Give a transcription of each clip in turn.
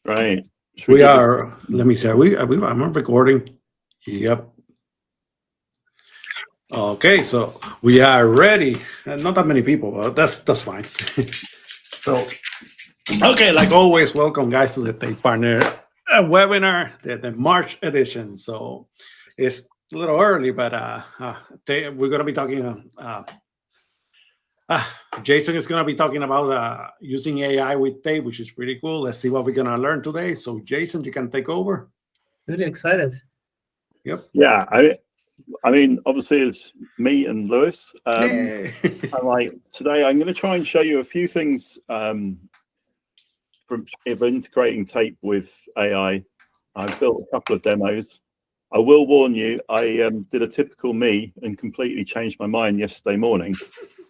Right. We are. Let me see. I'm recording. Yep. Okay, so we are ready. Not that many people, but that's fine. So, okay, like always, welcome guys to the Tech Partner webinar, the March edition. So it's a little early, but we're gonna be talking. Jason is gonna be talking about using AI with tape, which is pretty cool. Let's see what we're gonna learn today. So, Jason, you can take over. Really excited. Yep. Yeah, I mean, obviously, it's me and Lewis. And like today, I'm going to try and show you a few things from integrating tape with AI. I've built a couple of demos. I will warn you, I did a typical me and completely changed my mind yesterday morning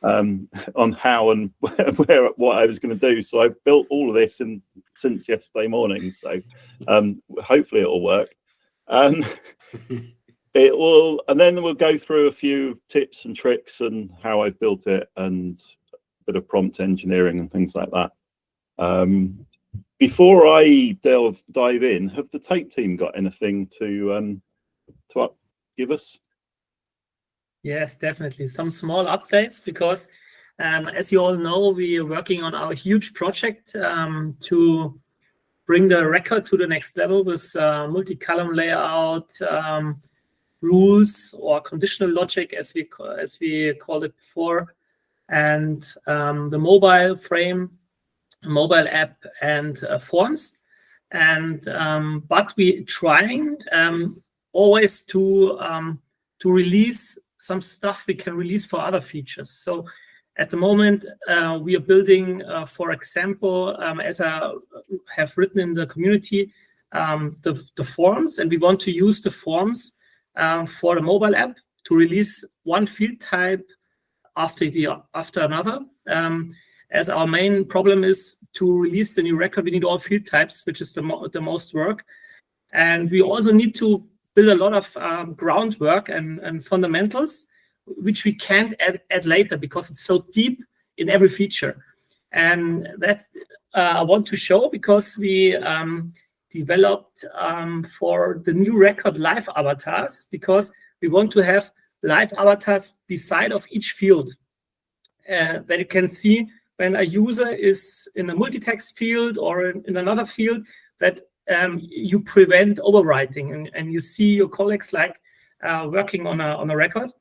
on how and what I was going to do. So I've built all of this since yesterday morning. So hopefully it will work. It will, and then we'll go through a few tips and tricks and how I've built it and a bit of prompt engineering and things like that. Before I dive in, have the tape team got anything to give us? Yes, definitely. Some small updates because, as you all know, we are working on our huge project to bring the record to the next level with multi-column layout, rules or conditional logic, as we called it before, and the mobile frame, mobile app, and forms. And but we trying always to release some stuff we can release for other features. So at the moment we are building, for example, as I have written in the community, the forms, and we want to use the forms for the mobile app to release one field type after another. As our main problem is to release the new record, we need all field types, which is the most work. And we also need to build a lot of groundwork and fundamentals, which we can't add later because it's so deep in every feature. And that I want to show because we developed for the new record live avatars, because we want to have live avatars beside of each field that you can see when a user is in a multi-text field or in another field, that you prevent overwriting and you see your colleagues like working on a record.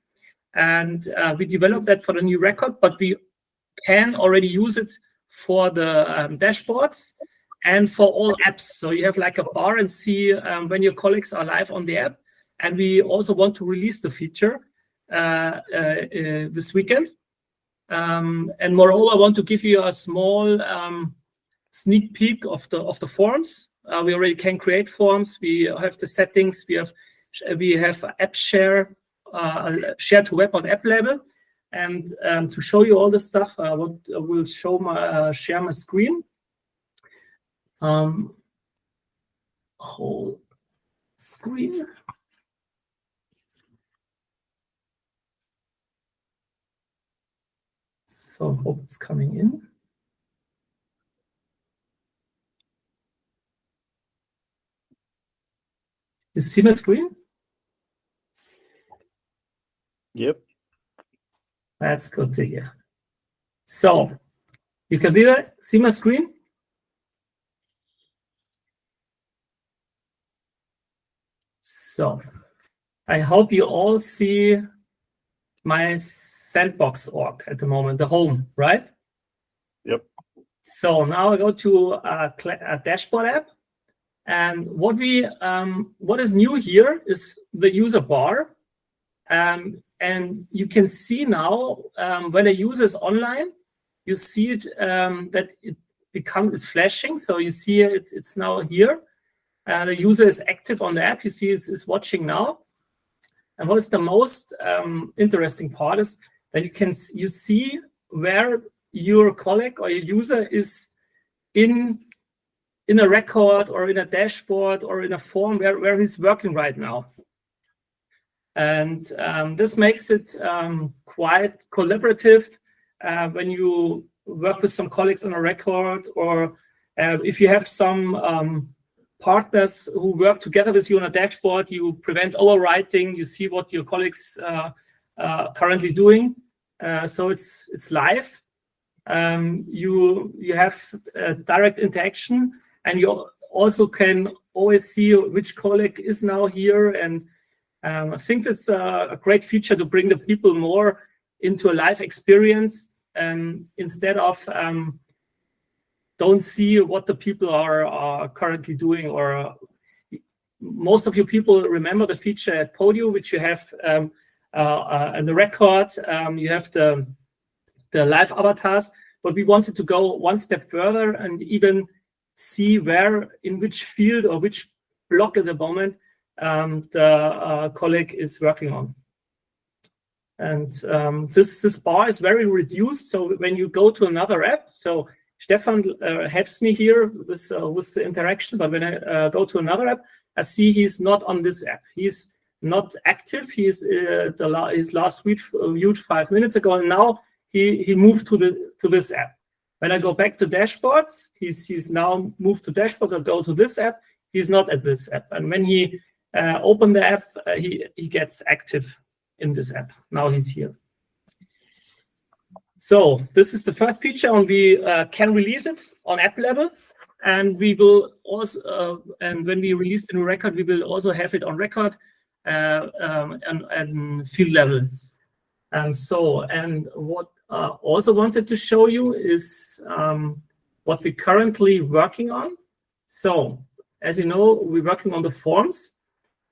And we developed that for the new record, but we can already use it for the dashboards and for all apps. So you have like a bar and see when your colleagues are live on the app. And we also want to release the feature this weekend. And moreover, I want to give you a small sneak peek of the forms. We already can create forms. We have the settings. We have app share to web on app level. And to show you all the stuff, I will share my screen. Whole screen. So hope it's coming in. You see my screen? Yep. That's good to hear. So you can do that. See my screen? So I hope you all see my sandbox org at the moment, the home, right? Yep. So now I go to a dashboard app, and what is new here is the user bar, and you can see now when a user is online, you see it that it is flashing. So you see it's now here. The user is active on the app. You see is watching now. And what is the most interesting part is that you see where your colleague or your user is in a record or in a dashboard or in a form where he's working right now. And this makes it quite collaborative when you work with some colleagues on a record, or If you have some partners who work together with you on a dashboard, you prevent overwriting. You see what your colleagues are currently doing. So it's live. You have direct interaction, and you also can always see which colleague is now here. And I think it's a great feature to bring the people more into a live experience instead of don't see what the people are currently doing. Or most of you people remember the feature at Podio, which you have in the record. You have the live avatars, but we wanted to go one step further and even see where, in which field or which block at the moment the colleague is working on. And this bar is very reduced. So when you go to another app, so Stefan helps me here with the interaction, but when I go to another app, I see he's not on this app. He's not active. He's his last viewed 5 minutes ago, and now he moved to this app. When I go back to dashboards, he's now moved to dashboards. I go to this app. He's not at this app, and when he open the app, he gets active in this app. Now he's here. So this is the first feature, and we can release it on app level, and we will also, and when we release the new record, we will also have it on record and field level. And what I also wanted to show you is what we're currently working on. So as you know, we're working on the forms.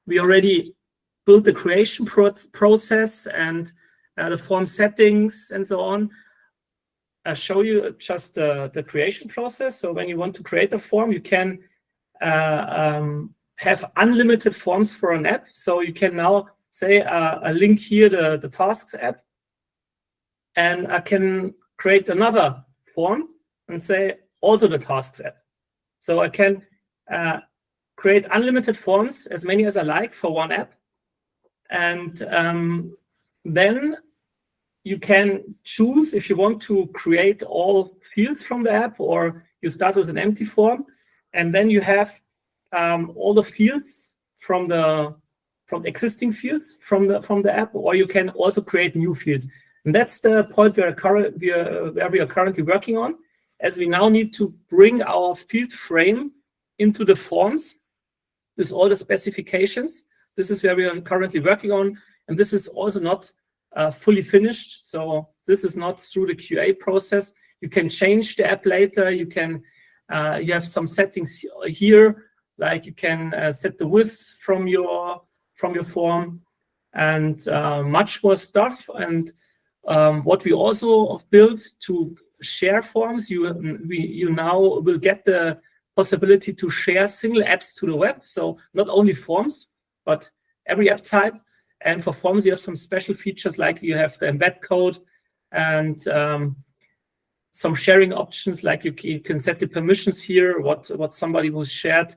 We already built the creation process and the form settings and so on. I'll show you just the creation process. So when you want to create a form, you can have unlimited forms for an app. So you can now say a link here, the tasks app, and I can create another form and say also the tasks app. So I can create unlimited forms, as many as I like for one app. And then you can choose if you want to create all fields from the app, or you start with an empty form, and then you have all the fields from existing fields from the app, or you can also create new fields. And that's the point where we are currently working on, as we now need to bring our field frame into the forms with all the specifications. This is where we are currently working on, and this is also not fully finished. So this is not through the QA process. You can change the app later. You can you have some settings here, like you can set the width from your form, and much more stuff. And what we also built to share forms, you now will get the possibility to share single apps to the web. So not only forms, but every app type. And for forms, you have some special features, like you have the embed code and some sharing options, like you can set the permissions here, what somebody was shared.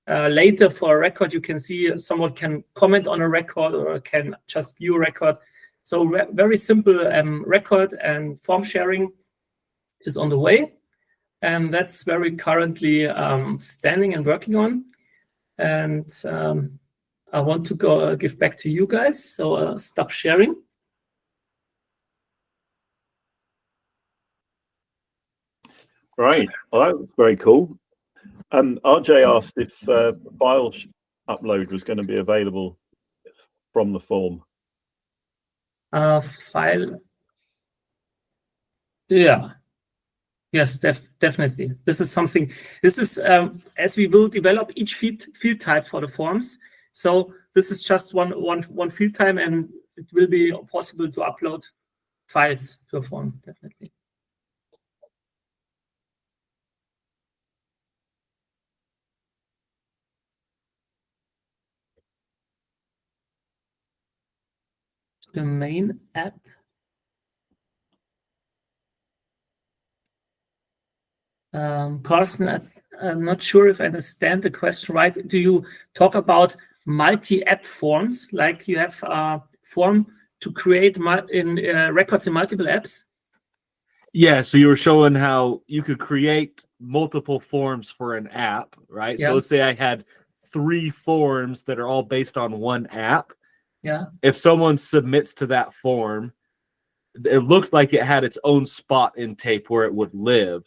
Later for a record, you can see someone can comment on a record or can just view a record. So very simple record and form sharing is on the way. And that's where we're currently standing and working on. And I want to give back to you guys. So stop sharing. Right. Well, that was very cool. RJ asked if file upload was going to be available from the form. File. Yeah. Yes, definitely. This is something. This is as we will develop each field type for the forms. So this is just one field type, and it will be possible to upload files to a form, definitely. The main app. Carsten, I'm not sure if I understand the question right. Do you talk about multi-app forms, like you have a form to create records in multiple apps? Yeah, so you were showing how you could create multiple forms for an app, right? Yeah. So let's say I had 3 forms that are all based on one app. Yeah. If someone submits to that form, it looked like it had its own spot in tape where it would live.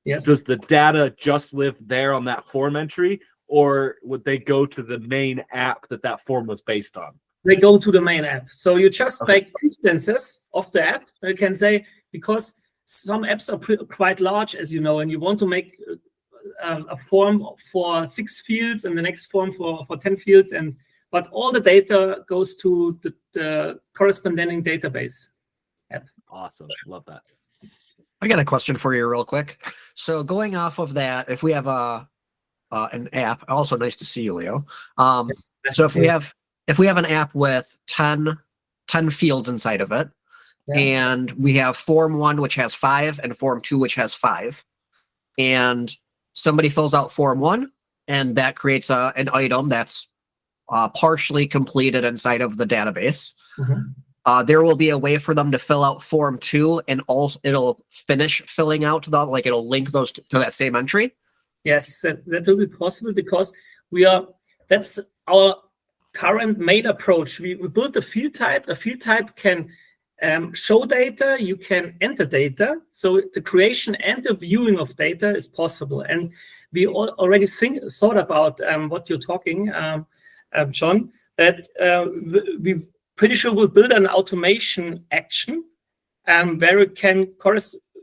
Yes. Does the data just live there on that form entry, or would they go to the main app that form was based on? They go to the main app. So you just Okay. make instances of the app. You can say, because some apps are quite large, as you know, and you want to make a form for 6 fields and the next form for 10 fields, but all the data goes to the corresponding database app. Awesome. Love that. I got a question for you real quick. So going off of that, if we have an app, also nice to see you, Leo. So if we have an app with 10 fields inside of it, Yeah. and we have form 1, which has 5, and form 2, which has 5, and somebody fills out form 1, and that creates an item that's partially completed inside of the database. Mhm. There will be a way for them to fill out form 2, and also it'll finish filling out it'll link those to that same entry. Yes, that will be possible, because that's our current main approach. We built a field type. The field type can show data, you can enter data. So the creation and the viewing of data is possible. And we already thought about what you're talking, John, that we've pretty sure we'll build an automation action where you can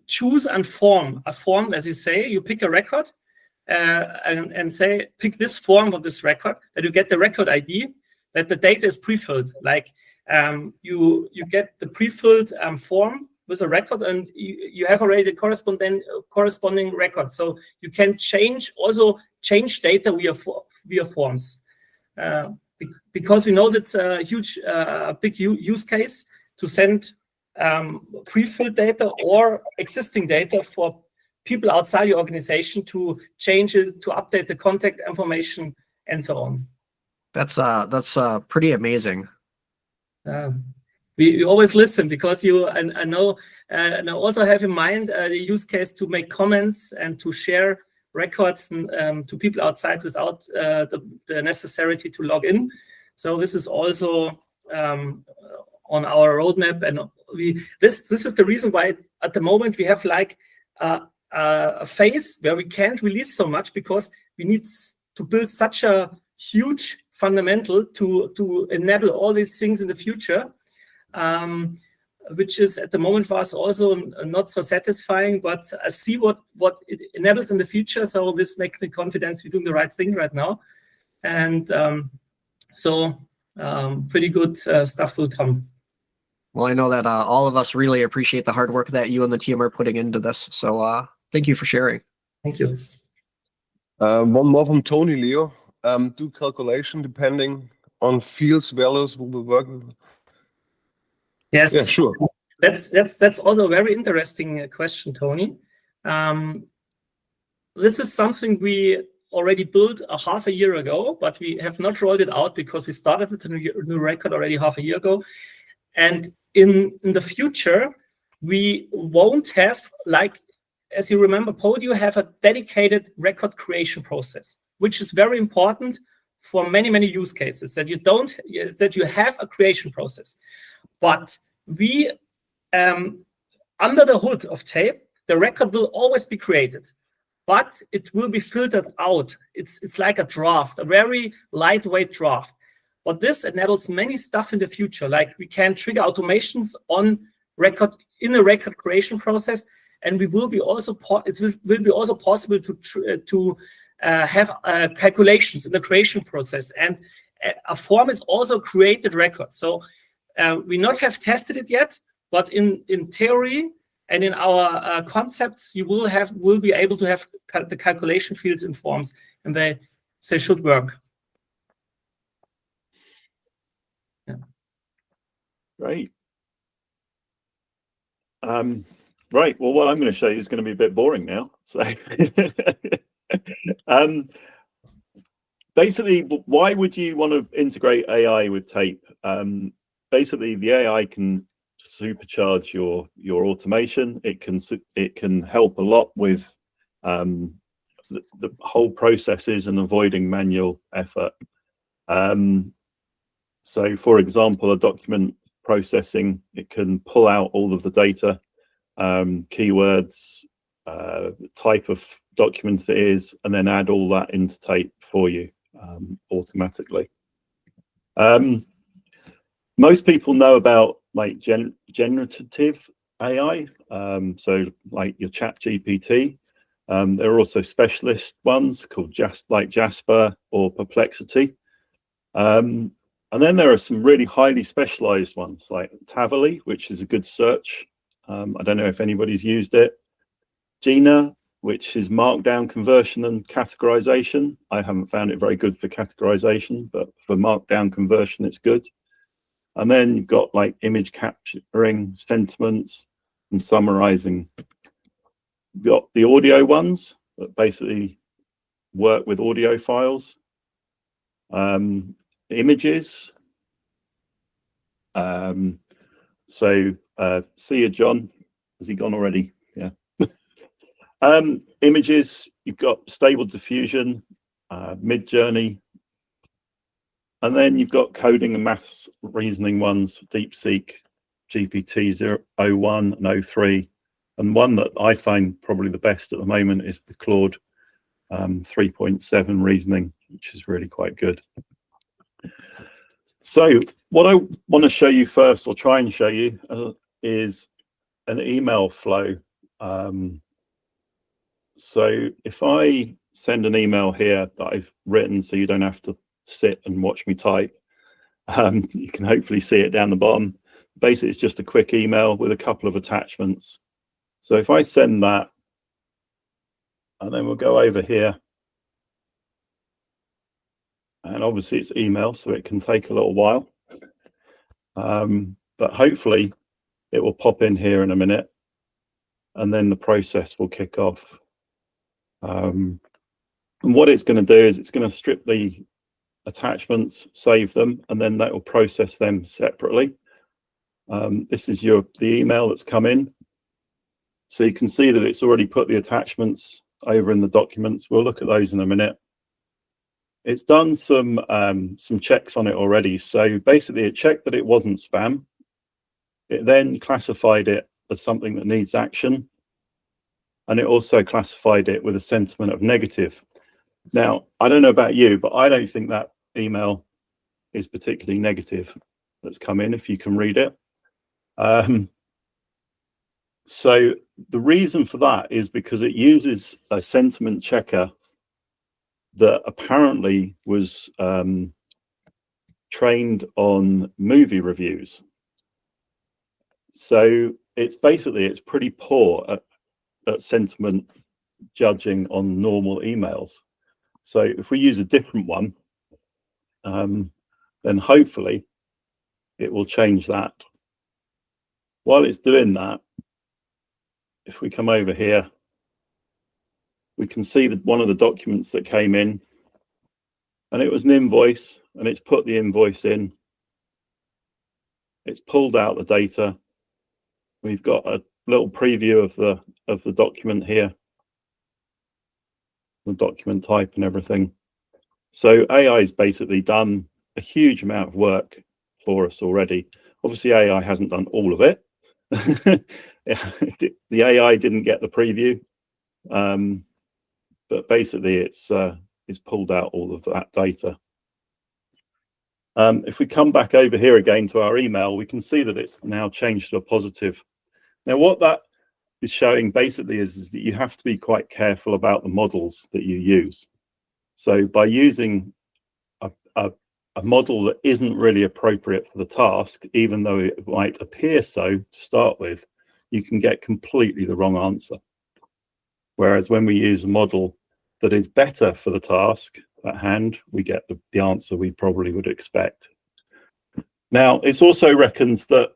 choose and form a form, as you say. You pick a record and say, pick this form of this record, that you get the record ID, that the data is pre-filled. Like you get the pre-filled form with a record, and you have already the corresponding record. So you can change data via forms. Because we know that's a huge, big use case to send pre-filled data or existing data for people outside your organization to change it, to update the contact information, and so on. That's pretty amazing. We always listen, because I know, and I also have in mind the use case to make comments and to share records to people outside without the necessity to log in. So this is also on our roadmap, and this is the reason why at the moment we have like a phase where we can't release so much, because we need to build such a huge fundamental to enable all these things in the future, which is at the moment for us also not so satisfying, but I see what it enables in the future. So this makes me confident we're doing the right thing right now. And pretty good stuff will come. Well, I know that all of us really appreciate the hard work that you and the team are putting into this. So thank you for sharing. Thank you. One more from Tony, Leo. Do calculation depending on fields, values will be working? Yes. Yeah, sure. That's also a very interesting question, Tony. This is something we already built a half a year ago, but we have not rolled it out because we started with a new record already half a year ago. And in the future, we won't have, like, as you remember, Podio have a dedicated record creation process, which is very important for many, many use cases, that you have a creation process. But we, under the hood of tape, the record will always be created, but it will be filtered out. It's like a draft, a very lightweight draft. But this enables many stuff in the future, like we can trigger automations on record in a record creation process, and we will be also it will be also possible to have calculations in the creation process, and a form is also created record. So we not have tested it yet, but in theory and in our concepts, you will be able to have the calculation fields in forms, and they should work. Yeah. Great. Right. Well, what I'm going to show you is going to be a bit boring now. So, basically, why would you want to integrate AI with tape? Basically, the AI can supercharge your automation. It can help a lot with the whole process is and avoiding manual effort. So for example, a document processing, it can pull out all of the data, keywords, type of document it is, and then add all that into tape for you automatically. Most people know about like generative AI, so like your Chat GPT. There are also specialist ones called Jasper or Perplexity. And then there are some really highly specialized ones like Tavily, which is a good search. I don't know if anybody's used it. Gina, which is markdown conversion and categorization. I haven't found it very good for categorization, but for markdown conversion, it's good. And then you've got like image capturing, sentiments, and summarizing. You've got the audio ones that basically work with audio files. Images. See you, John. Has he gone already? Yeah. Images, you've got Stable Diffusion, Mid-Journey, and then you've got coding and maths reasoning ones, DeepSeek, GPT-01 and 03, and one that I find probably the best at the moment is the Claude 3.7 reasoning, which is really quite good. So what I want to show you first, or try and show you, is an email flow. So if I send an email here that I've written, so you don't have to sit and watch me type, you can hopefully see it down the bottom. Basically, it's just a quick email with a couple of attachments. So if I send that, and then we'll go over here, and obviously it's email, so it can take a little while, but hopefully it will pop in here in a minute, and then the process will kick off. And what it's going to do is it's going to strip the attachments, save them, and then that will process them separately. This is the email that's come in. So you can see that it's already put the attachments over in the documents. We'll look at those in a minute. It's done some checks on it already. So basically it checked that it wasn't spam. It then classified it as something that needs action. And it also classified it with a sentiment of negative. Now, I don't know about you, but I don't think that email is particularly negative that's come in, if you can read it. So the reason for that is because it uses a sentiment checker that apparently was trained on movie reviews. So it's pretty poor at sentiment judging on normal emails. So if we use a different one, then hopefully it will change that. While it's doing that, if we come over here, we can see that one of the documents that came in, and it was an invoice, and it's put the invoice in. It's pulled out the data. We've got a little preview of the document here, the document type and everything. So AI has basically done a huge amount of work for us already. Obviously, AI hasn't done all of it. The AI didn't get the preview, but basically it's pulled out all of that data. If we come back over here again to our email, we can see that it's now changed to a positive. Now, what that is showing basically is that you have to be quite careful about the models that you use. So by using a model that isn't really appropriate for the task, even though it might appear so to start with, you can get completely the wrong answer. Whereas when we use a model that is better for the task at hand, we get the answer we probably would expect. Now, it also reckons that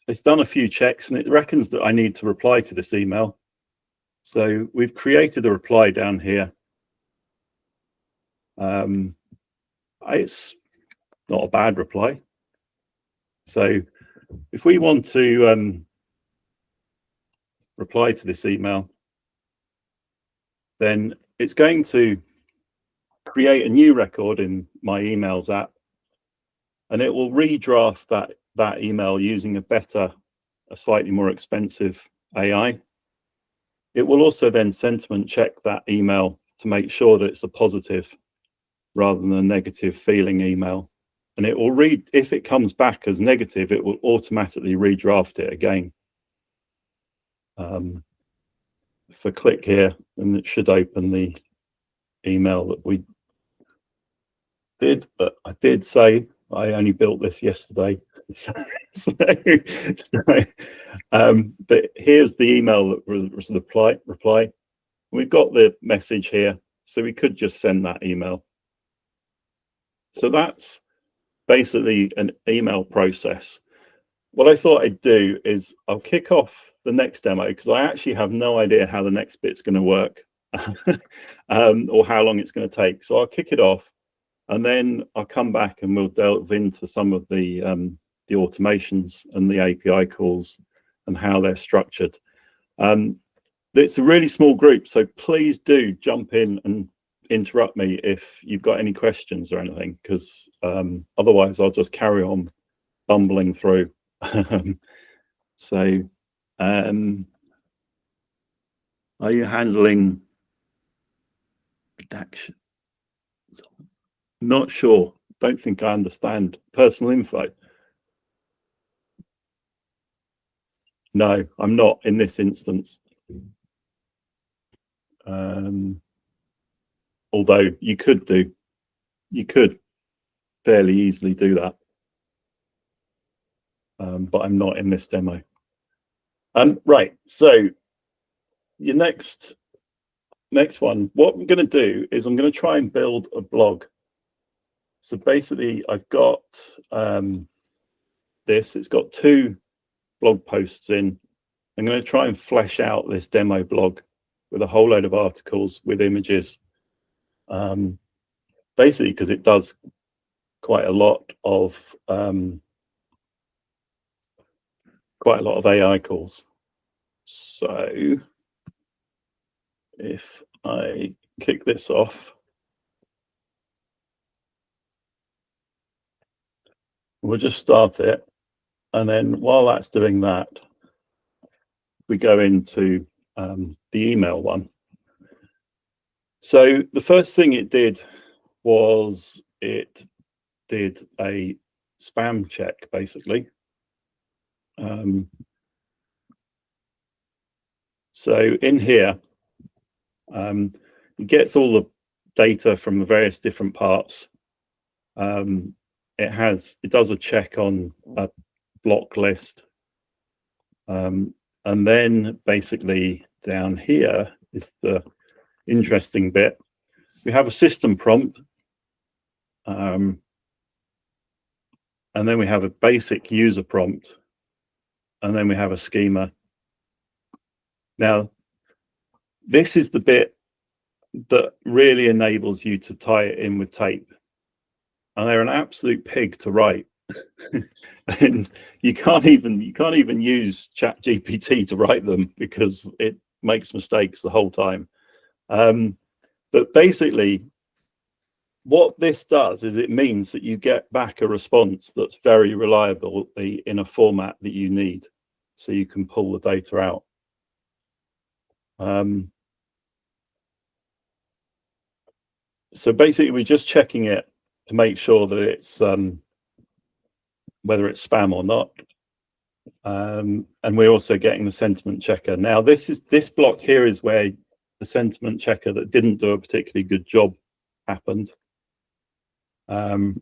it's done a few checks, and it reckons that I need to reply to this email. So we've created a reply down here. It's not a bad reply. So if we want to reply to this email, then it's going to create a new record in my emails app, and it will redraft that email using a slightly more expensive AI. It will also then sentiment check that email to make sure that it's a positive rather than a negative feeling email. And it will read, if it comes back as negative, it will automatically redraft it again. If I click here, and it should open the email that we did, but I did say I only built this yesterday. But here's the email that was the reply. We've got the message here, so we could just send that email. So that's basically an email process. What I thought I'd do is I'll kick off the next demo, because I actually have no idea how the next bit's going to work or how long it's going to take. So I'll kick it off, and then I'll come back and we'll delve into some of the automations and the API calls and how they're structured. It's a really small group, so please do jump in and interrupt me if you've got any questions or anything, because otherwise I'll just carry on bumbling through. So are you handling redaction? Not sure. Don't think I understand. Personal info? No, I'm not in this instance. Although you could fairly easily do that. But I'm not in this demo. Right, so your next one, what I'm going to do is I'm going to try and build a blog. So basically I've got this, it's got 2 blog posts in. I'm going to try and flesh out this demo blog with a whole load of articles with images, basically because it does quite a lot of AI calls. So if I kick this off, we'll just start it, and then while that's doing that, we go into the email one. So the first thing it did was it did a spam check, basically. So in here, it gets all the data from the various different parts. It does a check on a block list. And then basically down here is the interesting bit. We have a system prompt. And then we have a basic user prompt. And then we have a schema. Now, this is the bit that really enables you to tie it in with tape. And they're an absolute pig to write. And you can't even use ChatGPT to write them because it makes mistakes the whole time. But basically, what this does is it means that you get back a response that's very reliable in a format that you need, so you can pull the data out. So basically, we're just checking it to make sure that it's whether it's spam or not. And we're also getting the sentiment checker. Now, this block here is where the sentiment checker that didn't do a particularly good job happened. And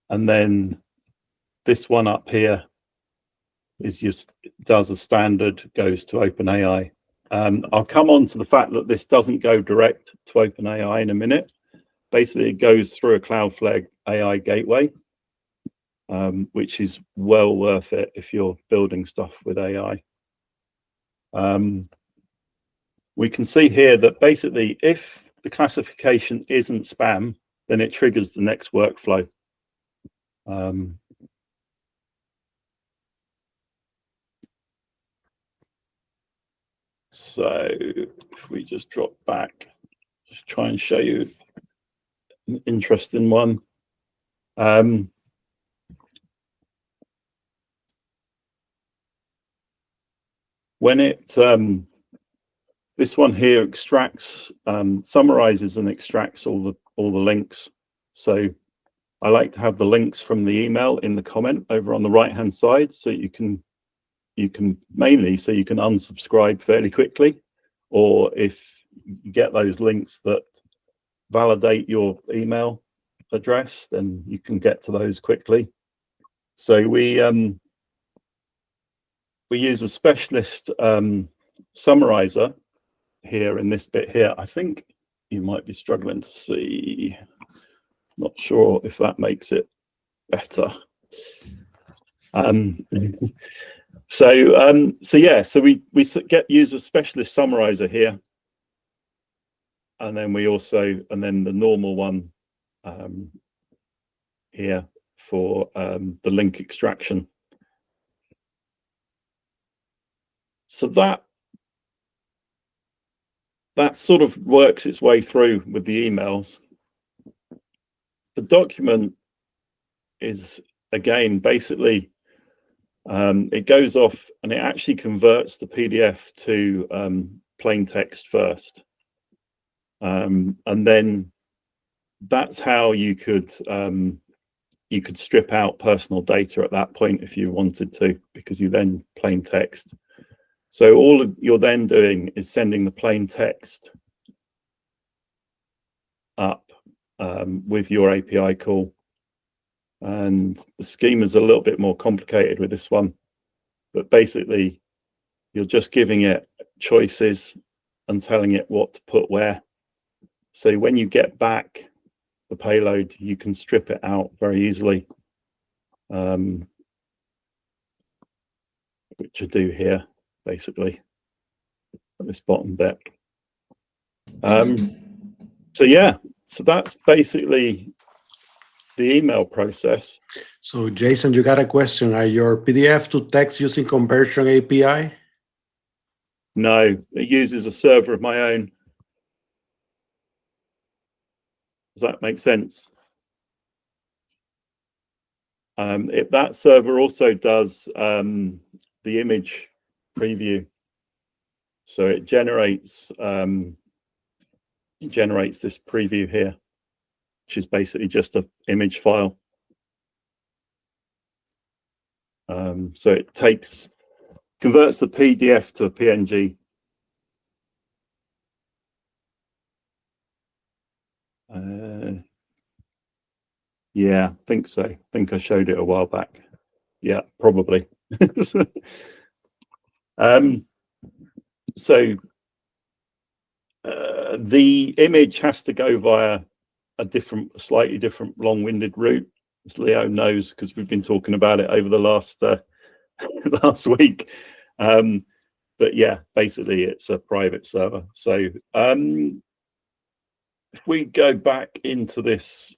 then this one up here is just does a standard, goes to OpenAI. I'll come on to the fact that this doesn't go direct to OpenAI in a minute. Basically, it goes through a Cloudflare AI gateway, which is well worth it if you're building stuff with AI. We can see here that basically if the classification isn't spam, then it triggers the next workflow. So if we just drop back, just try and show you an interesting one. When it this one here extracts, summarizes and extracts all the links. So I like to have the links from the email in the comment over on the right hand side, so you can mainly so you can unsubscribe fairly quickly, or if you get those links that validate your email address, then you can get to those quickly. So we use a specialist summarizer here in this bit here. I think you might be struggling to see. Not sure if that makes it better. So yeah, so we use a specialist summarizer here, and then we also, and then the normal one here for the link extraction. So that sort of works its way through with the emails. The document is, again, basically it goes off and it actually converts the PDF to plain text first, and then that's how you could strip out personal data at that point if you wanted to, because you then plain text. So all you're then doing is sending the plain text up with your API call. And the schema is a little bit more complicated with this one, but basically you're just giving it choices and telling it what to put where. So when you get back the payload, you can strip it out very easily, which I do here, basically, at this bottom bit. So yeah, so that's basically the email process. So Jason, you got a question. Are your PDF to text using conversion API? No, it uses a server of my own. Does that make sense? That server also does the image preview. So it generates this preview here, which is basically just an image file. So it converts the PDF to a PNG. Yeah, I think so. I think I showed it a while back. Yeah, probably. So the image has to go via a slightly different long-winded route, as Leo knows, because we've been talking about it over the last last week. But yeah, basically it's a private server. So if we go back into this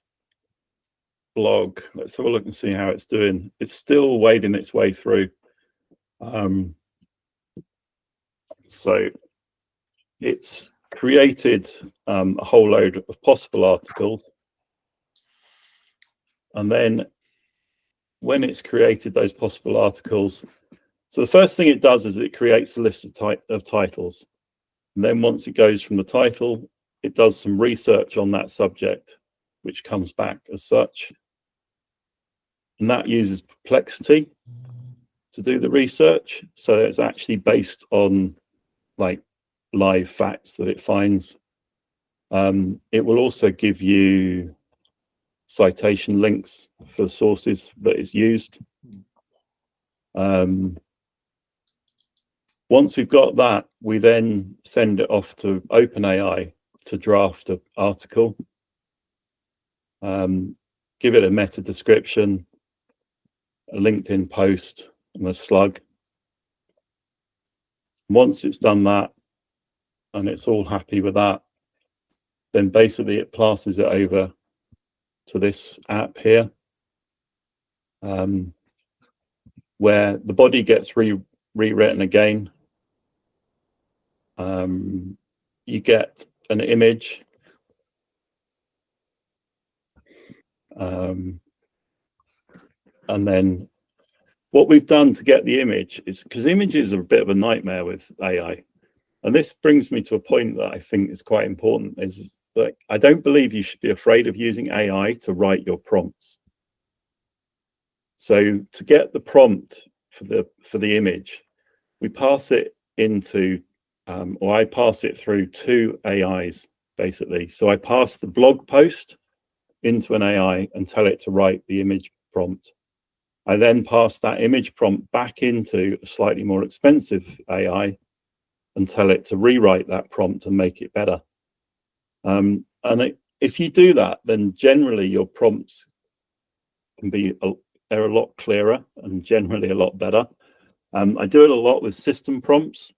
blog, let's have a look and see how it's doing. It's still wading its way through. So it's created a whole load of possible articles, and then when it's created those possible articles, so the first thing it does is it creates a list of titles, and then once it goes from the title, it does some research on that subject, which comes back as such, and that uses Perplexity to do the research. So it's actually based on like live facts that it finds. It will also give you citation links for the sources that it's used. Once we've got that, we then send it off to OpenAI to draft an article, give it a meta description, a LinkedIn post, and a slug. Once it's done that, and it's all happy with that, then basically it passes it over to this app here, where the body gets rewritten again, you get an image. And then what we've done to get the image is, because images are a bit of a nightmare with AI. And this brings me to a point that I think is quite important, is that I don't believe you should be afraid of using AI to write your prompts. So to get the prompt for the image, we pass it into, or I pass it through 2 AIs, basically. So I pass the blog post into an AI and tell it to write the image prompt. I then pass that image prompt back into a slightly more expensive AI and tell it to rewrite that prompt and make it better. If you do that, then generally your prompts can be they're a lot clearer and generally a lot better. I do it a lot with system prompts.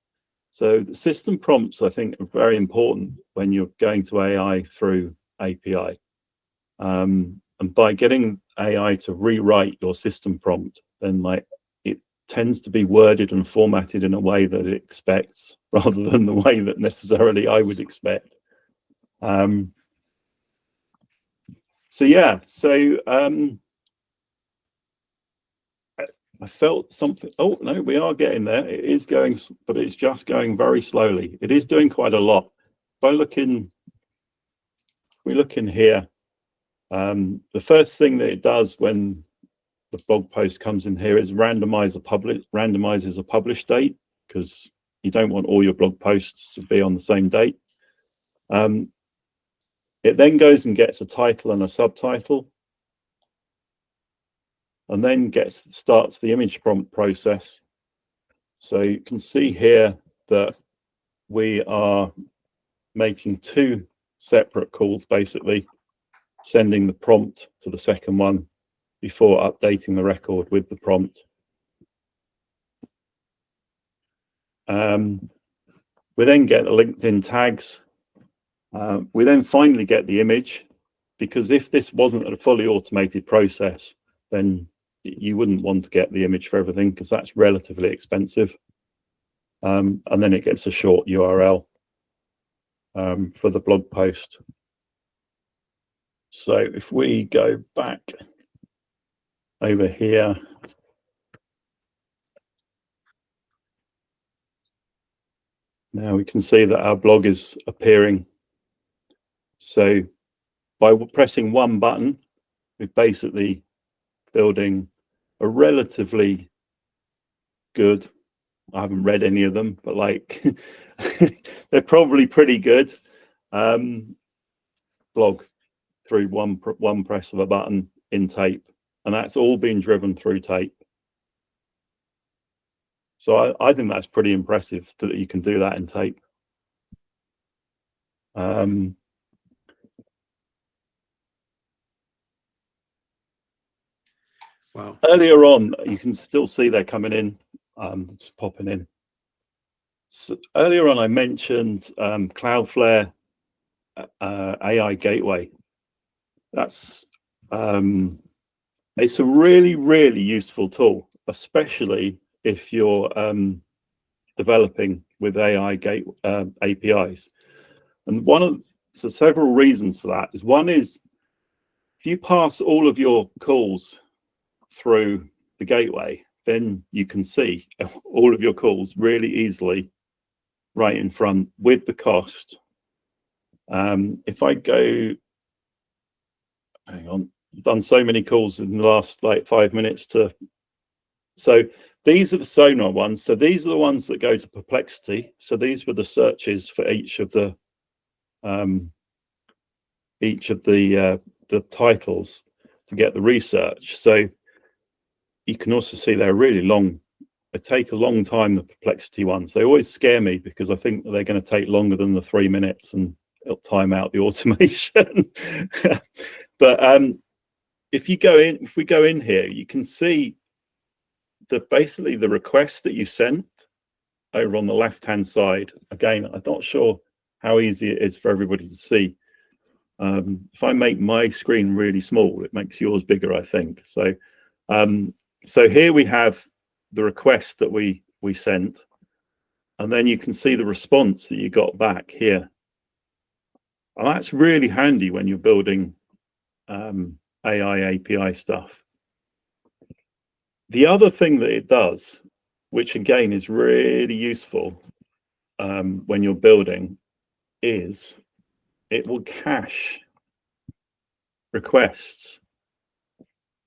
So the system prompts, I think, are very important when you're going to AI through API. And by getting AI to rewrite your system prompt, then it tends to be worded and formatted in a way that it expects, rather than the way that necessarily I would expect. I felt something. Oh no, we are getting there. It is going, but it's just going very slowly. It is doing quite a lot. If we look in here. The first thing that it does when the blog post comes in here is randomizes a publish date, because you don't want all your blog posts to be on the same date. It then goes and gets a title and a subtitle, and then starts the image prompt process. So you can see here that we are making 2 separate calls, basically sending the prompt to the second one before updating the record with the prompt. We then get the LinkedIn tags. We then finally get the image, because if this wasn't a fully automated process, then you wouldn't want to get the image for everything, because that's relatively expensive. And then it gets a short URL for the blog post. So if we go back over here, now we can see that our blog is appearing. So by pressing one button, we're basically building a relatively good, I haven't read any of them, but they're probably pretty good, blog through one press of a button in Tape, and that's all been driven through Tape. So I think that's pretty impressive that you can do that in Tape. Wow. Earlier on, you can still see they're coming in, just popping in. So earlier on, I mentioned Cloudflare AI Gateway. It's a really, really useful tool, especially if you're developing with AI APIs. And so several reasons for that is, one is, if you pass all of your calls through the gateway, then you can see all of your calls really easily right in front with the cost. If I go, hang on, I've done so many calls in the last 5 minutes so these are the Sonar ones. So these are the ones that go to Perplexity. So these were the searches for each of the titles to get the research. So you can also see they're really long. They take a long time, the Perplexity ones. They always scare me, because I think they're going to take longer than the 3 minutes and it'll time out the automation. But if we go in here, you can see basically the request that you sent over on the left-hand side. Again, I'm not sure how easy it is for everybody to see. If I make my screen really small, it makes yours bigger, I think. So so here we have the request that we sent, and then you can see the response that you got back here. And that's really handy when you're building AI API stuff. The other thing that it does, which again is really useful when you're building, is it will cache requests.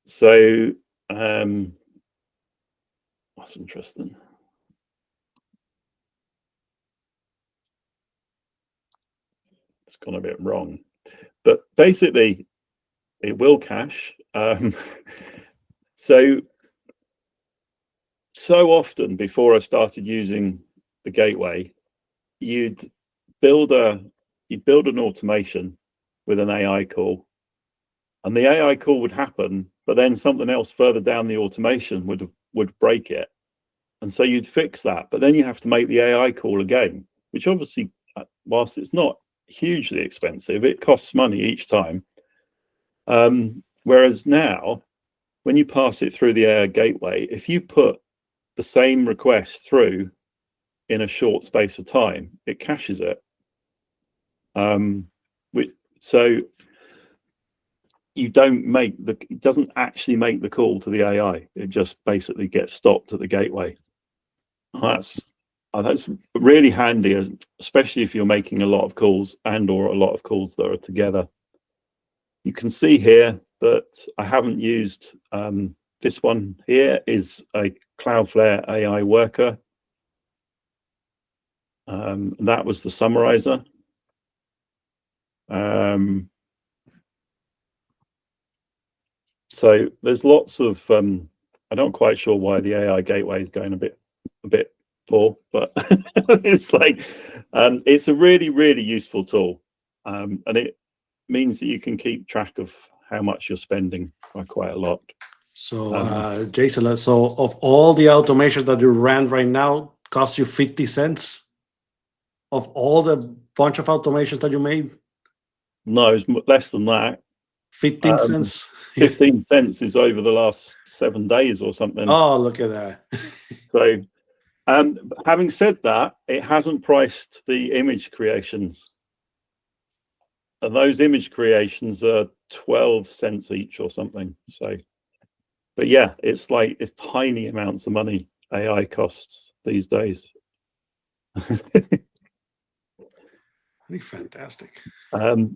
So that's interesting. It's gone a bit wrong, but basically it will cache. So often before I started using the gateway, you'd build an automation with an AI call, and the AI call would happen, but then something else further down the automation would break it, and so you'd fix that, but then you have to make the AI call again, which obviously, whilst it's not hugely expensive, it costs money each time. Whereas now, when you pass it through the AI gateway, if you put the same request through in a short space of time, it caches it. So it doesn't actually make the call to the AI. It just basically gets stopped at the gateway. That's really handy, especially if you're making a lot of calls or a lot of calls that are together. You can see here that I haven't used this one. Here is a Cloudflare AI worker. That was the summarizer. So there's lots of I'm not quite sure why the AI gateway is going a bit poor, but it's like it's a really useful tool, and it means that you can keep track of how much you're spending by quite a lot. So Jason, so of all the automations that you ran right now, cost you 50 cents of all the bunch of automations that you made? No, it's less than that. 15 cents. 15 cents is over the last 7 days or something. Oh, look at that. So having said that, it hasn't priced the image creations, and those image creations are 12 cents each or something. So, but yeah, it's tiny amounts of money AI costs these days. Pretty fantastic.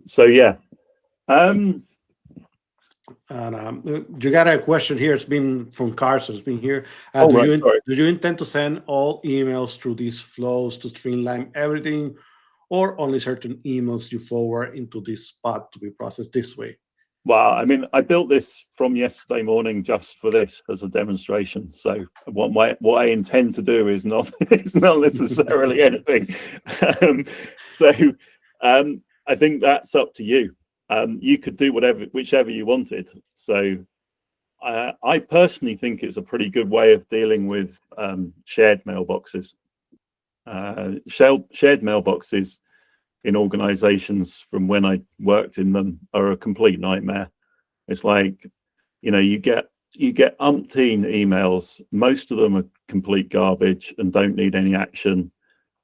So yeah. And you got a question here. It's been from Carson. It's been here. Do you intend to send all emails through these flows to streamline everything, or only certain emails you forward into this spot to be processed this way? Well, I mean, I built this from yesterday morning just for this as a demonstration. So what I intend to do is not necessarily anything. I think that's up to you. You could do whichever you wanted. So I personally think it's a pretty good way of dealing with shared mailboxes. Shared mailboxes in organizations, from when I worked in them, are a complete nightmare. It's like, you get umpteen emails. Most of them are complete garbage and don't need any action.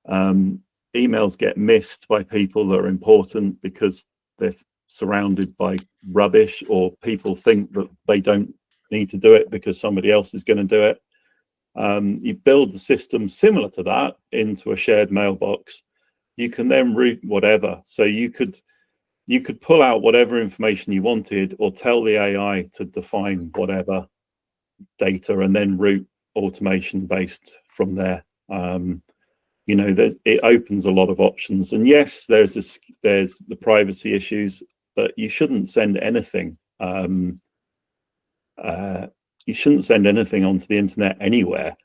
Emails get missed by people that are important because they're surrounded by rubbish, or people think that they don't need to do it because somebody else is going to do it. You build the system similar to that into a shared mailbox. You can then route whatever. So you could pull out whatever information you wanted, or tell the AI to define whatever data, and then route automation based from there. It opens a lot of options. And yes, there's the privacy issues, but you shouldn't send anything. You shouldn't send anything onto the internet anywhere,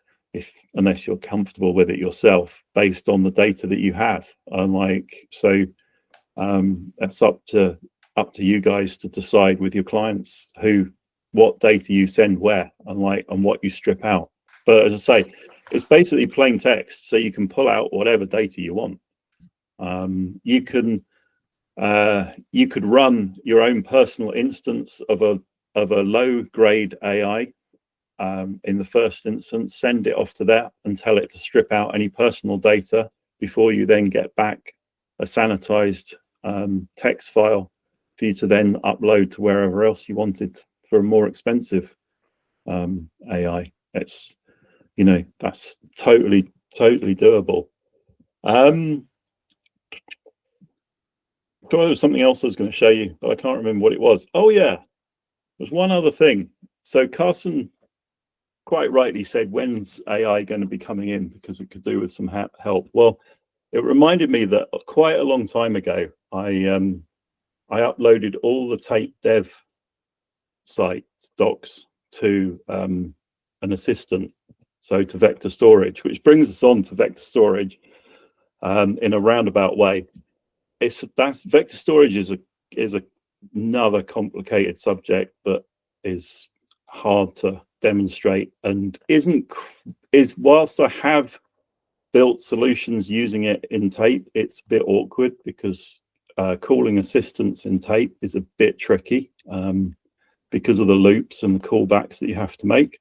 unless you're comfortable with it yourself, based on the data that you have. That's up to you guys to decide with your clients what data you send where, and what you strip out. But as I say, it's basically plain text, so you can pull out whatever data you want. You could run your own personal instance of a low grade AI, in the first instance, send it off to that and tell it to strip out any personal data before you then get back a sanitized text file for you to then upload to wherever else you wanted for a more expensive AI. It's, you know, that's totally doable. There was something else I was going to show you, but I can't remember what it was. Oh yeah, there's one other thing. So Carson quite rightly said, when's AI going to be coming in, because it could do with some help. Well, it reminded me that quite a long time ago, I uploaded all the tape dev site docs to an assistant, so to vector storage, which brings us on to vector storage in a roundabout way. Vector storage is another complicated subject that is hard to demonstrate, and whilst I have built solutions using it in tape, it's a bit awkward because calling assistants in tape is a bit tricky because of the loops and the callbacks that you have to make.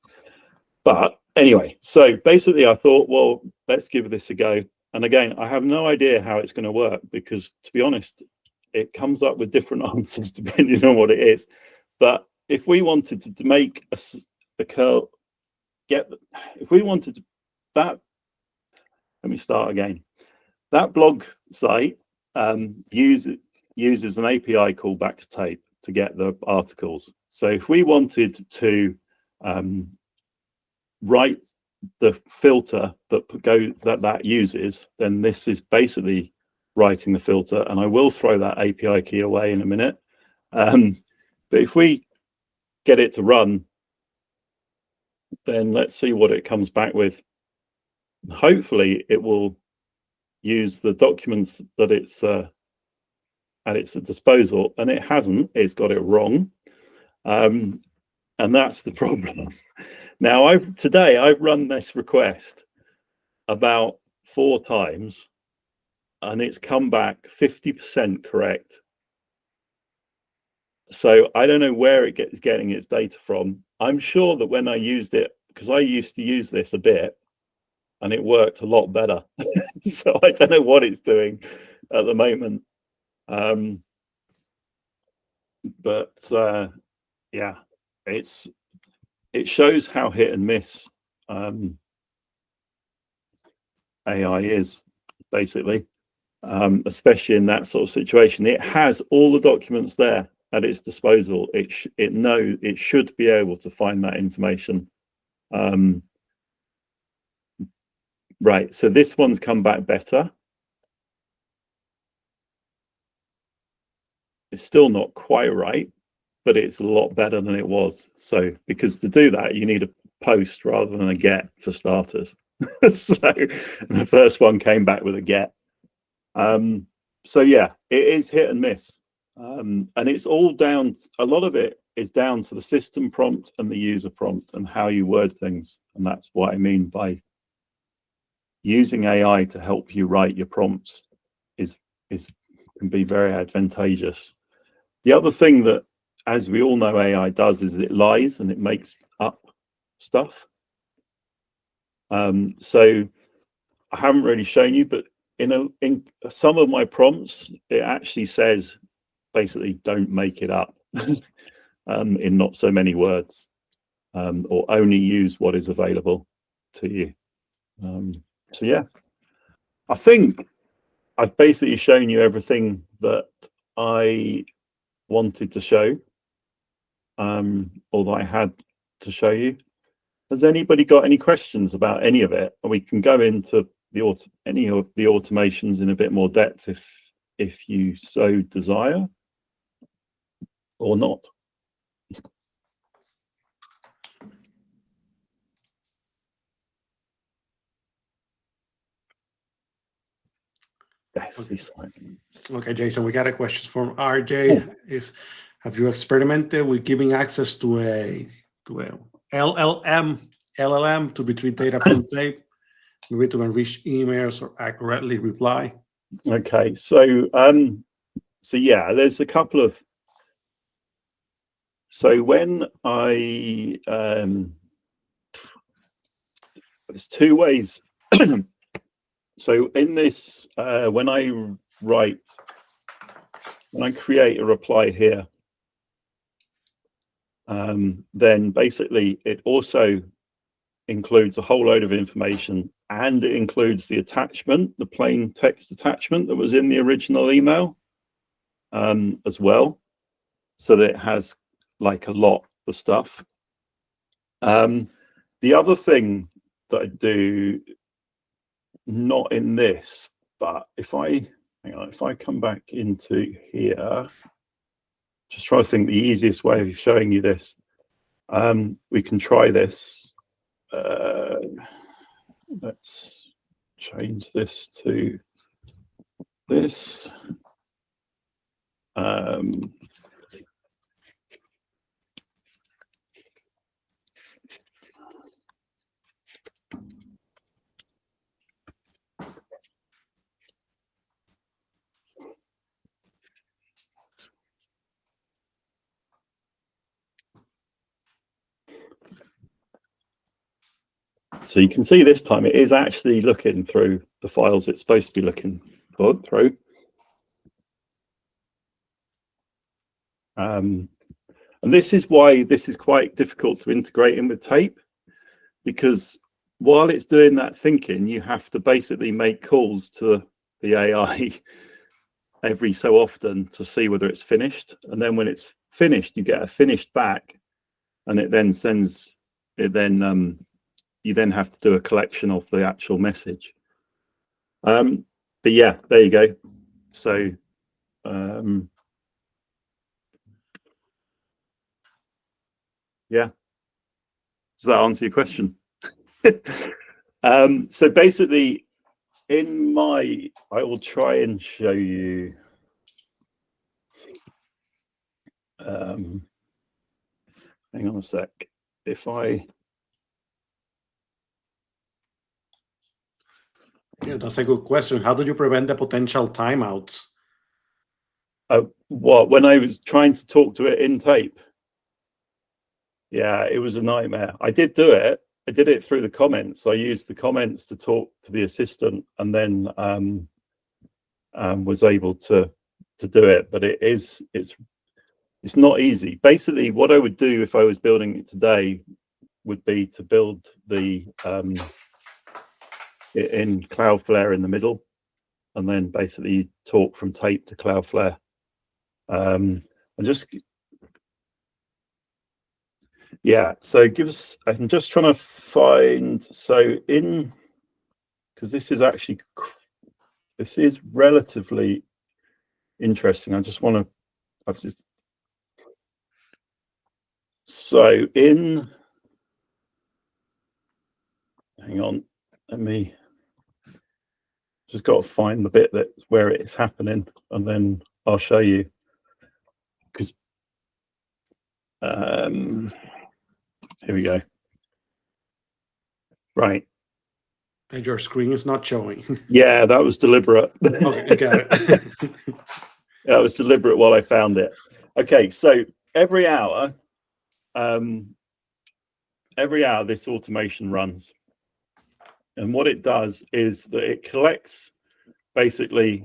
But anyway, so basically I thought, well, let's give this a go. And again, I have no idea how it's going to work, because to be honest, it comes up with different answers depending on what it is. But if we wanted to make a curl, if we wanted that, let me start again. That blog site uses an API callback to tape to get the articles. So if we wanted to write the filter that uses, then this is basically writing the filter, and I will throw that API key away in a minute. But if we get it to run, then let's see what it comes back with. Hopefully it will use the documents that it's at its disposal, and it hasn't. It's got it wrong, and that's the problem. Now, today I've run this request about 4 times, and it's come back 50% correct. So I don't know where it's getting its data from. I'm sure that when I used it, because I used to use this a bit, and it worked a lot better. So I don't know what it's doing at the moment. Yeah, it shows how hit and miss AI is, basically, especially in that sort of situation. It has all the documents there at its disposal. It should be able to find that information. Right, so this one's come back better. It's still not quite right, but it's a lot better than it was. So, because to do that, you need a post rather than a get, for starters. So the first one came back with a get. So yeah, it is hit and miss. And it's all down, a lot of it is down to the system prompt and the user prompt and how you word things. And that's what I mean by using AI to help you write your prompts can be very advantageous. The other thing that, as we all know, AI does is it lies and it makes up stuff. So I haven't really shown you, but in some of my prompts, it actually says basically don't make it up in not so many words, or only use what is available to you. So yeah, I think I've basically shown you everything that I wanted to show, or that I had to show you. Has anybody got any questions about any of it? And we can go into any of the automations in a bit more depth if you so desire, or not. Deathly silence. Okay, Jason, we got a question from RJ. Have you experimented with giving access to a LLM to retrieve data from tape, maybe to enrich emails or accurately reply? Okay, so yeah, there's a couple of. So when I there's two ways. So in this, when I create a reply here, then basically it also includes a whole load of information, and it includes the attachment, the plain text attachment that was in the original email as well. So that it has like a lot of stuff. The other thing that I do, not in this, but if I come back into here, just try to think the easiest way of showing you this. We can try this. Let's change this to this. So you can see this time it is actually looking through the files it's supposed to be looking through. And this is why this is quite difficult to integrate in with tape, because while it's doing that thinking, you have to basically make calls to the AI every so often to see whether it's finished. And then when it's finished, you get a finished back, and it then sends it. Then you then have to do a collection of the actual message. But yeah, there you go. So yeah, does that answer your question? So basically, I will try and show you. Hang on a sec. If I. Yeah, that's a good question. How do you prevent the potential timeouts? What, when I was trying to talk to it in tape? Yeah, it was a nightmare. I did do it. I did it through the comments. I used the comments to talk to the assistant, and then was able to do it. But it's not easy. Basically, what I would do if I was building it today would be to build the in Cloudflare in the middle, and then basically talk from tape to Cloudflare. I'm just I'm just trying to find, so in, because this is relatively interesting. I just want to, so in, hang on, let me just got to find the bit that's where it's happening, and then I'll show you. Because here we go. Right. And your screen is not showing. Yeah, that was deliberate. Okay, got it. That was deliberate while I found it. Okay, so every hour this automation runs. And what it does is that it collects basically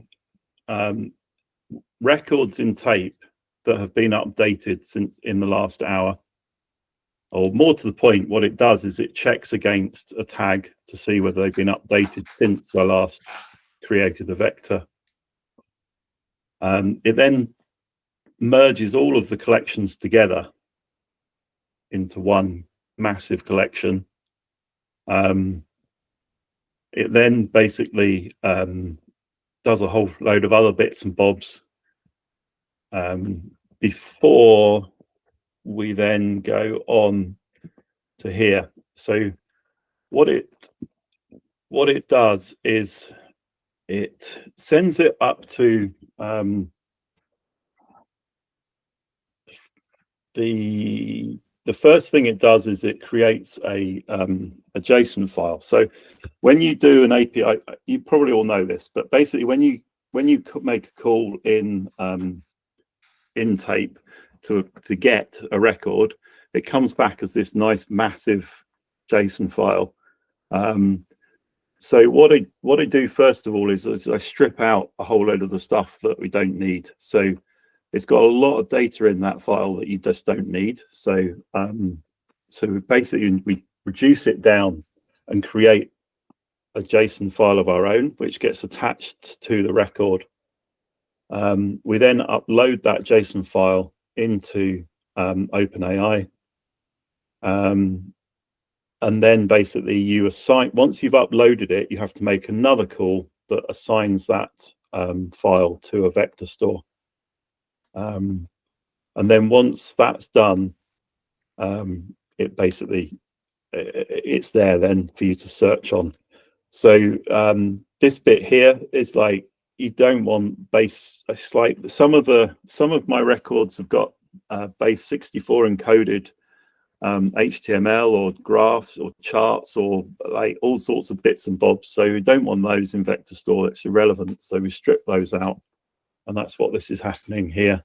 records in tape that have been updated since in the last hour. Or more to the point, what it does is it checks against a tag to see whether they've been updated since I last created the vector. It then merges all of the collections together into one massive collection. It then basically does a whole load of other bits and bobs before we then go on to here. So what it does is it sends it up to the first thing it does is it creates a JSON file. So when you do an API, you probably all know this, but basically when you make a call in tape to get a record, it comes back as this nice massive JSON file. So what I do first of all is I strip out a whole load of the stuff that we don't need. So it's got a lot of data in that file that you just don't need. So so basically we reduce it down and create a JSON file of our own, which gets attached to the record. We then upload that JSON file into OpenAI. And then basically you assign, once you've uploaded it, you have to make another call that assigns that file to a vector store. And then once that's done, it basically, it's there then for you to search on. So this bit here is like, you don't want base, it's like some of my records have got base 64 encoded HTML or graphs or charts or like all sorts of bits and bobs. So we don't want those in vector store. It's irrelevant. So we strip those out, and that's what this is happening here.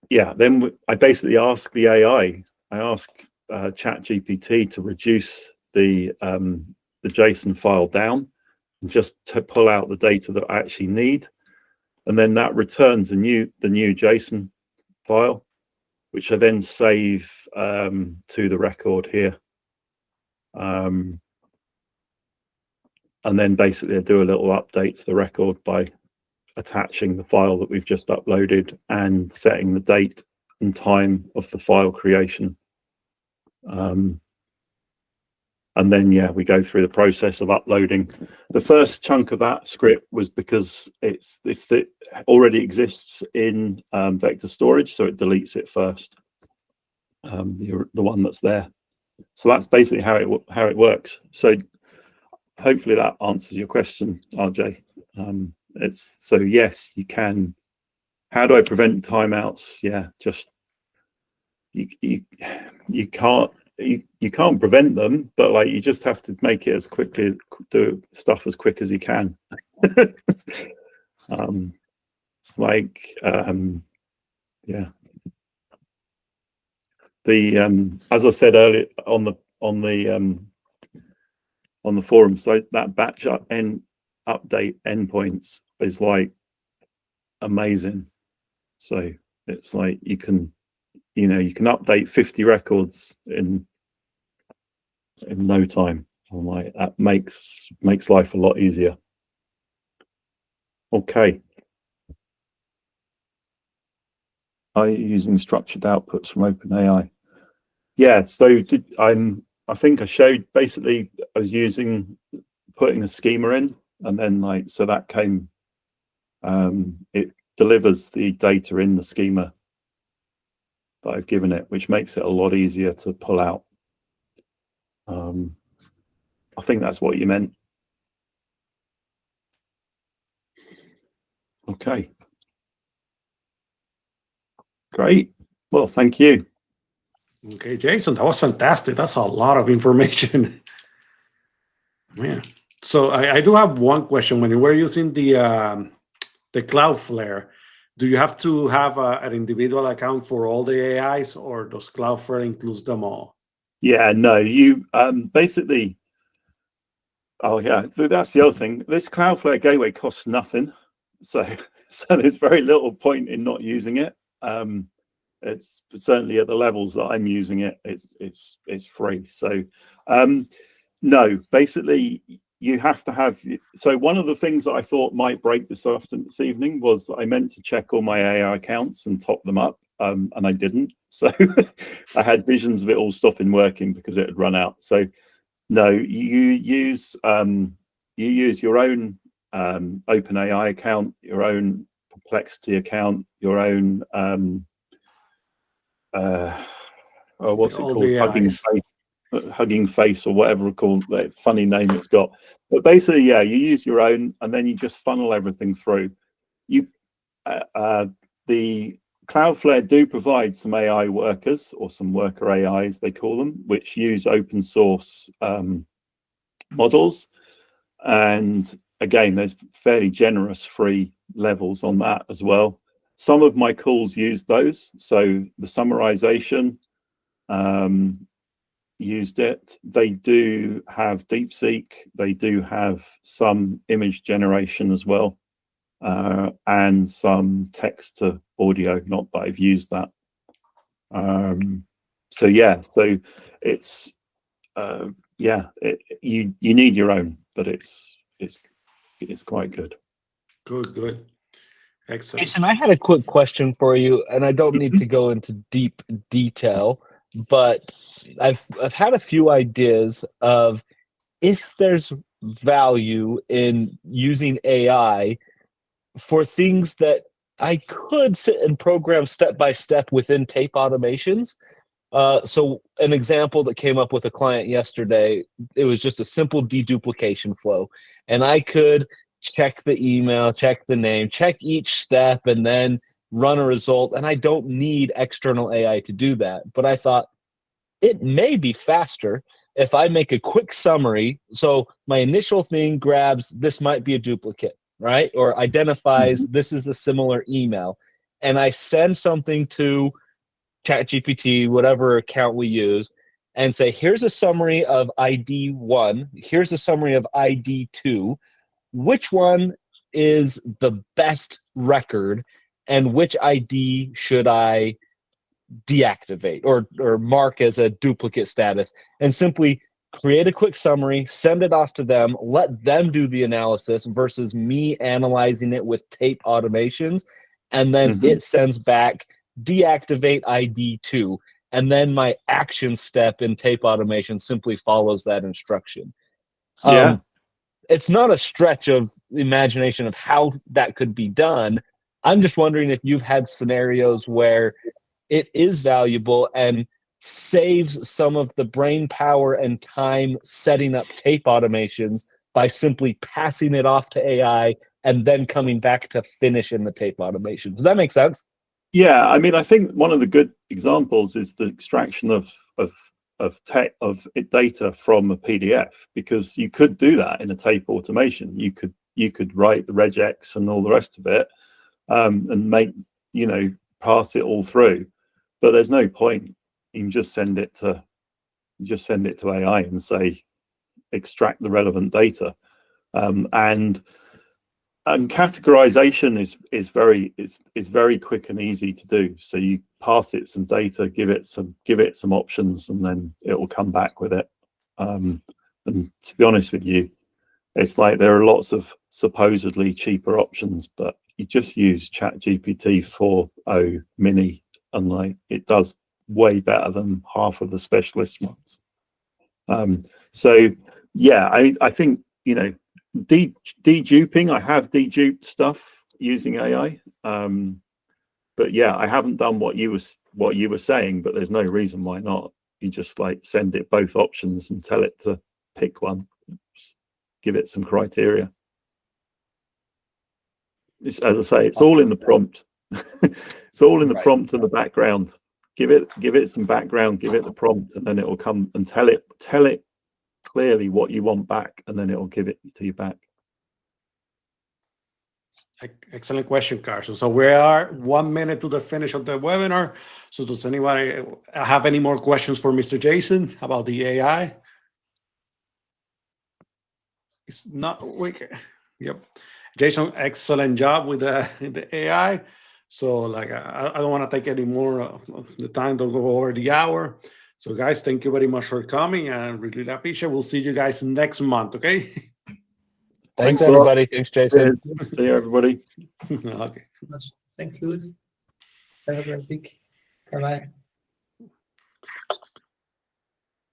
Yeah, then I basically ask the AI. I ask ChatGPT to reduce the JSON file down and just to pull out the data that I actually need. And then that returns the new JSON file, which I then save to the record here. And then basically I do a little update to the record by attaching the file that we've just uploaded and setting the date and time of the file creation. And then, yeah, we go through the process of uploading. The first chunk of that script was because if it already exists in vector storage, so it deletes it first, the one that's there. So that's basically how it works. So hopefully that answers your question, RJ. So yes, you can. How do I prevent timeouts? Yeah, just you can't prevent them, but like you just have to make it as quickly, do stuff as quick as you can. It's like yeah, the as I said earlier on the forums, like that batch update endpoints is like amazing. So it's like you can update 50 records in no time. I'm like, that makes life a lot easier. Okay. Are you using structured outputs from OpenAI? Yeah, so I think I showed basically I was putting a schema in, and then like, so that came, it delivers the data in the schema that I've given it, which makes it a lot easier to pull out. I think that's what you meant. Okay. Great. Well, thank you. Okay, Jason, that was fantastic. That's a lot of information. Yeah. So I do have one question. When you were using the Cloudflare, do you have to have an individual account for all the AIs, or does Cloudflare includes them all? Yeah, no, you basically, oh yeah, that's the other thing. This Cloudflare gateway costs nothing. So there's very little point in not using it. It's certainly at the levels that I'm using it, it's free. So no, basically you have to have, so one of the things that I thought might break this evening was that I meant to check all my AI accounts and top them up, and I didn't. So I had visions of it all stopping working because it had run out. So no, you use your own OpenAI account, your own Perplexity account, your own what's it called, Hugging Face or whatever it's called, that funny name it's got. But basically, yeah, you use your own, and then you just funnel everything through. The Cloudflare do provide some AI workers, or some worker AIs they call them, which use open source models. And again, there's fairly generous free levels on that as well. Some of my calls use those. So the summarization, used it. They do have DeepSeek. They do have some image generation as well, and some text to audio. Not that I've used that. So yeah, so it's you need your own, but it's quite good. Good. Excellent. Jason, I had a quick question for you, and I don't need to go into deep detail, but I've had a few ideas of if there's value in using AI for things that I could sit and program step by step within tape automations. So an example that came up with a client yesterday, it was just a simple deduplication flow, and I could check the email, check the name, check each step, and then run a result. And I don't need external AI to do that. But I thought it may be faster if I make a quick summary. So my initial thing grabs, this might be a duplicate, right? Or identifies this is a similar email. And I send something to ChatGPT, whatever account we use, and say, here's a summary of ID 1. Here's a summary of ID 2. Which one is the best record, and which ID should I deactivate or mark as a duplicate status? And simply create a quick summary, send it off to them, let them do the analysis versus me analyzing it with tape automations. And then it sends back, deactivate ID 2. And then my action step in tape automation simply follows that instruction. Yeah. It's not a stretch of imagination of how that could be done. I'm just wondering if you've had scenarios where it is valuable and saves some of the brain power and time setting up tape automations by simply passing it off to AI and then coming back to finish in the tape automation. Does that make sense? Yeah, I mean, I think one of the good examples is the extraction of data from a PDF, because you could do that in a tape automation. You could write the regex and all the rest of it, and make, pass it all through. But there's no point. You can just send it to AI and say, extract the relevant data, and categorization is very quick and easy to do. So you pass it some data, give it some options, and then it will come back with it. And to be honest with you, it's like there are lots of supposedly cheaper options, but you just use ChatGPT 4.0 mini, and like it does way better than half of the specialist ones. So yeah, I think, deduping, I have deduped stuff using AI, but yeah, I haven't done what you were saying, but there's no reason why not. You just like send it both options and tell it to pick one, give it some criteria. As I say, it's all in the prompt. It's all in the prompt and the background. Give it some background, give it the prompt, and then it will come and tell it clearly what you want back, and then it will give it to you back. Excellent question, Carson. So we are 1 minute to the finish of the webinar. So does anybody have any more questions for Mr. Jason about the AI? It's not Yep. Jason, excellent job with the AI. So like I don't want to take any more of the time to go over the hour. So guys, thank you very much for coming, and really appreciate it. We'll see you guys next month, okay? Thanks everybody. Thanks, Jason. See you, everybody. Okay. Thanks, Louis. Have a great week. Bye-bye.